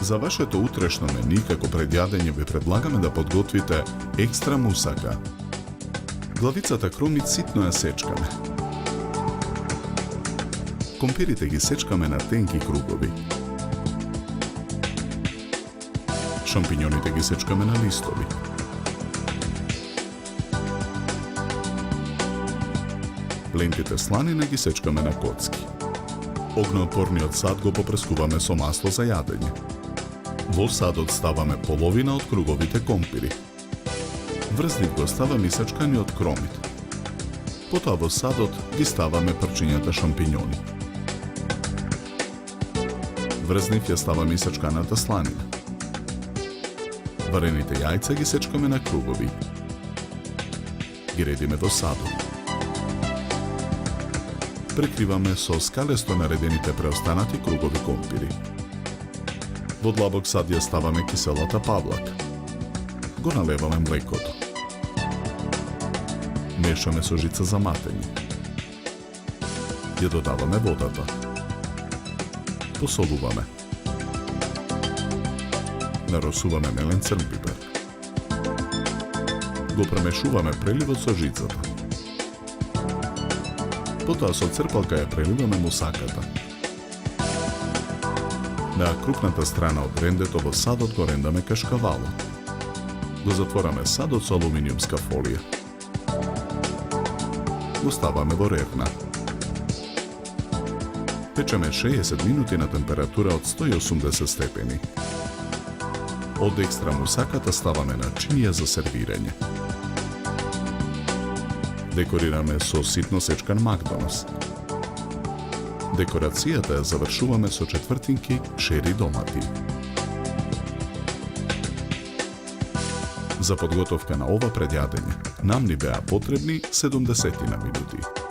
За вашето утрешно мени како пред јадење ви предлагаме да подготвите екстра мусака. Главицата кромит ситно ја сечкаме. Компирите ги сечкаме на тенки кругови. Шампиньоните ги сечкаме на листови. Лентите сланина ги сечкаме на коцки. Огнеотпорниот сад го попрескуваме со масло за јадење. Во садот ставаме половина од круговите компири. Врз нив го ставаме исечканиот кромит. Потоа во садот ги ставаме парчињата шампиньони. Врз нив ја ставаме исечканата сланина. Варените јајца ги сечкаме на кругови. Ги редиме во садот. Прекриваме со скалесто наредените преостанати кругови компири. Во длабок сад ја ставаме киселата павлака. Го налеваме млекото. Мешаме со жица за матење. Ја додаваме водата. Посолуваме. Наросуваме мелен црн пипер. Го премешуваме преливот со жицата. Потоа со црпалка ја преливаме мусаката. На крупната страна од рендето во садот го рендаме кашкавало. Го затвораме садот со алуминиумска фолија. Го ставаме во ревна. Печеме 60 минути на температура од 180 степени. Од екстра мусаката ставаме на чинија за сервирање. Декорираме со ситно сечкан макдонас. Декорацијата ја завршуваме со четвртинки шери домати. За подготовка на ова предјадење нам ни беа потребни 70 минути.